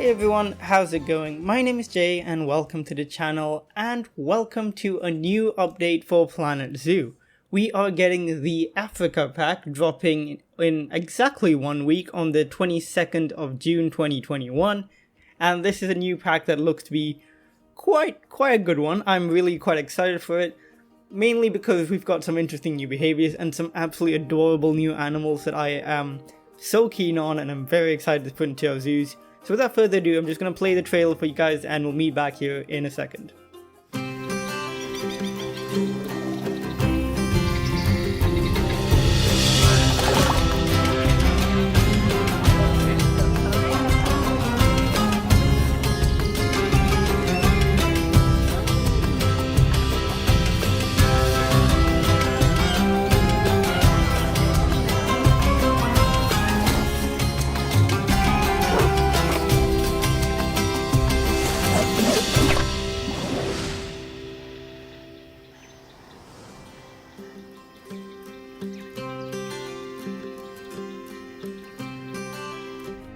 Hey everyone, how's it going? My name is Jay and welcome to the channel and welcome to a new update for Planet Zoo. We are getting the Africa pack dropping in exactly 1 week on the 22nd of June 2021, and this is a new pack that looks to be quite a good one. I'm really quite excited for it, mainly because we've got some interesting new behaviors and some absolutely adorable new animals that I am so keen on and I'm very excited to put into our zoos. So without further ado, I'm just going to play the trailer for you guys and we'll meet back here in a second.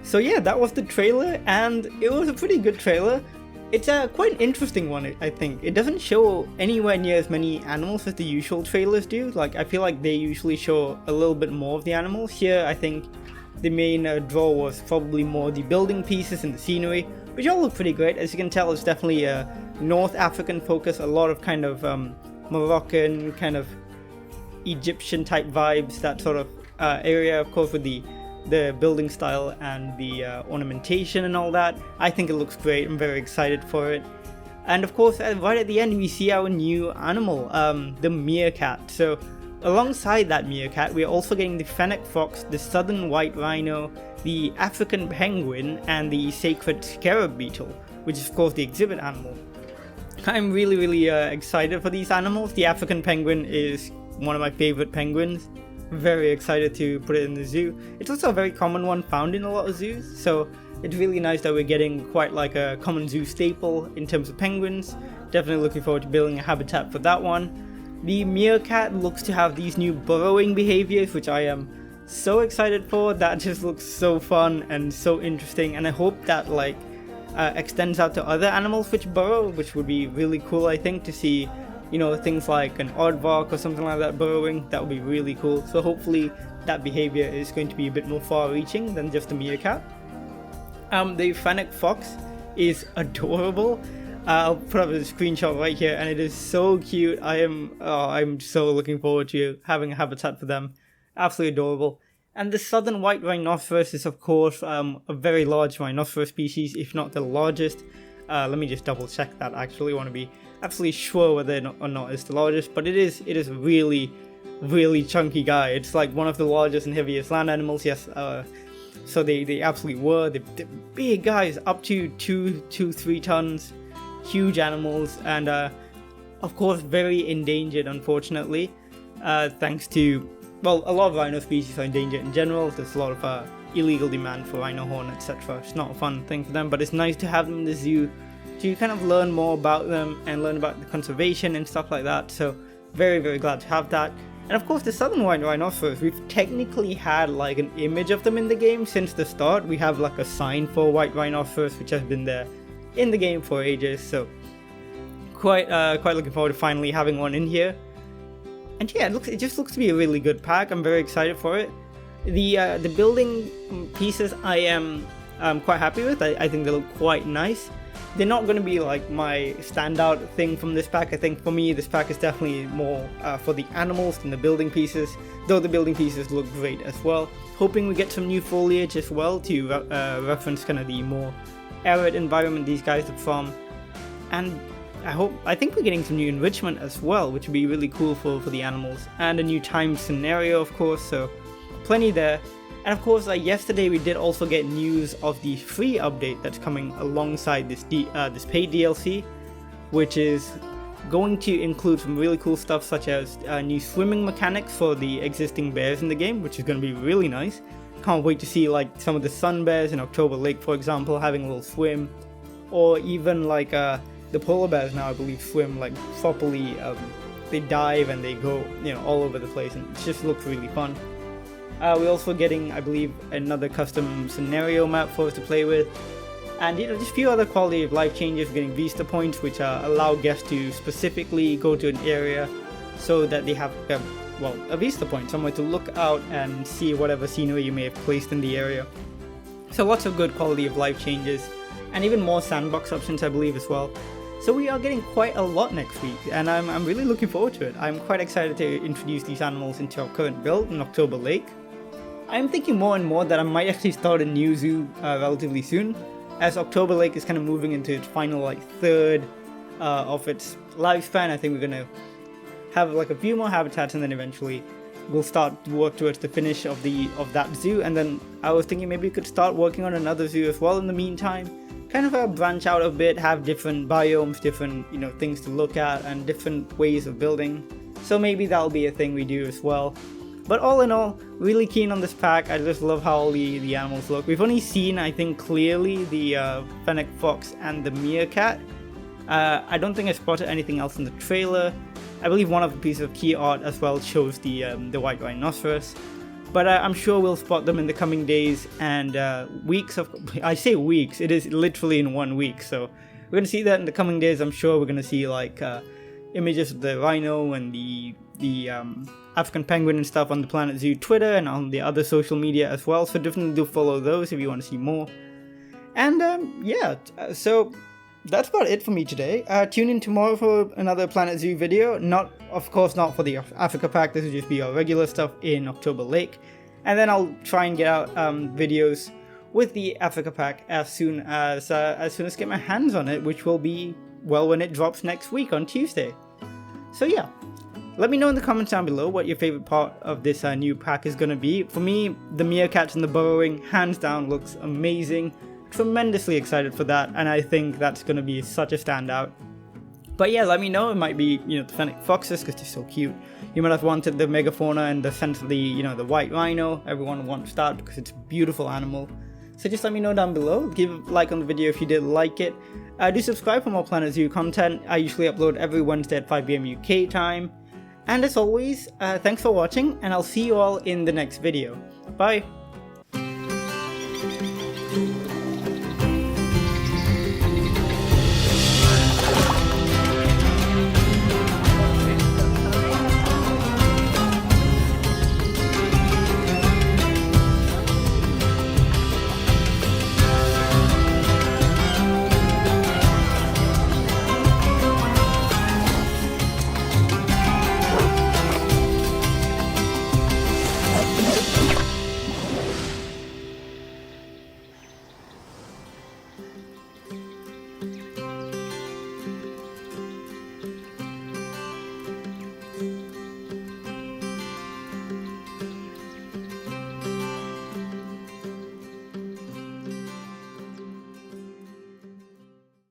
So yeah, that was the trailer, and it was a pretty good trailer. It's a quite interesting one, I think. It doesn't show anywhere near as many animals as the usual trailers do. Like, I feel like they usually show a little bit more of the animals. Here, I think the main draw was probably more the building pieces and the scenery, which all look pretty great. As you can tell, it's definitely a North African focus, a lot of kind of Moroccan, kind of Egyptian type vibes, that sort of area, of course, with the building style and the ornamentation and all that. I think it looks great. I'm very excited for it. And of course, right at the end, we see our new animal, the meerkat. So alongside that meerkat, we're also getting the fennec fox, the southern white rhino, the African penguin, and the sacred scarab beetle, which is of course the exhibit animal. I'm really excited for these animals. The African penguin is one of my favorite penguins. Very excited to put it in the zoo. It's also a very common one found in a lot of zoos, so it's really nice that we're getting quite like a common zoo staple in terms of penguins. Definitely looking forward to building a habitat for that one. The meerkat looks to have these new burrowing behaviors, which I am so excited for. That just looks so fun and so interesting, and I hope that like extends out to other animals which burrow, which would be really cool, I think, to see, you know, things like an aardvark or something like that burrowing. That would be really cool. So hopefully that behavior is going to be a bit more far-reaching than just a meerkat. The fennec fox is adorable. I'll put up a screenshot right here, and it is so cute. I'm so looking forward to having a habitat for them. Absolutely adorable. And the southern white rhinoceros is, of course, a very large rhinoceros species, if not the largest. Let me just double check that. Actually, I want to be absolutely sure whether or not it's the largest, but it is a really chunky guy. It's like one of the largest and heaviest land animals. Yes, so they absolutely were. They're big guys, up to 2-3 tons, huge animals, and of course very endangered, unfortunately, thanks to, well, a lot of rhino species are endangered in general. There's a lot of illegal demand for rhino horn, etc. It's not a fun thing for them, but it's nice to have them in the zoo to kind of learn more about them and learn about the conservation and stuff like that. So very glad to have that. And of course, the southern white rhinoceros, we've technically had like an image of them in the game since the start. We have like a sign for white rhinoceros which has been there in the game for ages, so quite looking forward to finally having one in here. And yeah, it just looks to be a really good pack. I'm very excited for it. The building pieces I am quite happy with. I think they look quite nice. They're not going to be like my standout thing from this pack. I think for me this pack is definitely more for the animals than the building pieces, though the building pieces look great as well. Hoping we get some new foliage as well to reference kind of the more arid environment these guys are from. And I think we're getting some new enrichment as well, which would be really cool for the animals, and a new time scenario, of course, so plenty there. And of course, yesterday we did also get news of the free update that's coming alongside this paid DLC, which is going to include some really cool stuff such as new swimming mechanics for the existing bears in the game, which is going to be really nice. Can't wait to see like some of the sun bears in October Lake, for example, having a little swim, or even like the polar bears now, I believe, swim like properly. They dive and they go, you know, all over the place, and it just looks really fun. We're also getting, I believe, another custom scenario map for us to play with. and just a few other quality of life changes. We're getting vista points, which allow guests to specifically go to an area so that they have a vista point, somewhere to look out and see whatever scenery you may have placed in the area. So lots of good quality of life changes, and even more sandbox options, I believe, as well. So we are getting quite a lot next week, and I'm really looking forward to it. I'm quite excited to introduce these animals into our current build in October Lake. I'm thinking more and more that I might actually start a new zoo relatively soon, as October Lake is kind of moving into its final third of its lifespan. I think we're gonna have a few more habitats, and then eventually we'll start to work towards the finish of that zoo. And then I was thinking maybe we could start working on another zoo as well in the meantime. Kind of branch out a bit, have different biomes, different things to look at, and different ways of building. So maybe that'll be a thing we do as well. But all in all, really keen on this pack. I just love how all the animals look. We've only seen, I think, clearly the fennec fox and the meerkat. I don't think I spotted anything else in the trailer. I believe one of the pieces of key art as well shows the white rhinoceros. But I'm sure we'll spot them in the coming days and weeks. I say weeks, it is literally in 1 week. So we're going to see that in the coming days. I'm sure we're going to see images of the rhino and the African penguin and stuff on the Planet Zoo Twitter and on the other social media as well. So definitely do follow those if you want to see more. And so that's about it for me today. Tune in tomorrow for another Planet Zoo video. Of course not for the Africa pack. This will just be our regular stuff in October Lake. And then I'll try and get out videos with the Africa pack as soon as I get my hands on it, which will be, when it drops next week on Tuesday. So yeah, let me know in the comments down below what your favorite part of this new pack is going to be. For me, the meerkats and the burrowing, hands down, looks amazing. Tremendously excited for that, and I think that's going to be such a standout. But yeah, let me know. It might be the fennec foxes because they're so cute. You might have wanted the megafauna and the sense of the white rhino. Everyone wants that because it's a beautiful animal. So just let me know down below. Give a like on the video if you did like it. Do subscribe for more Planet Zoo content. I usually upload every Wednesday at 5 PM UK time. And as always, thanks for watching, and I'll see you all in the next video. Bye.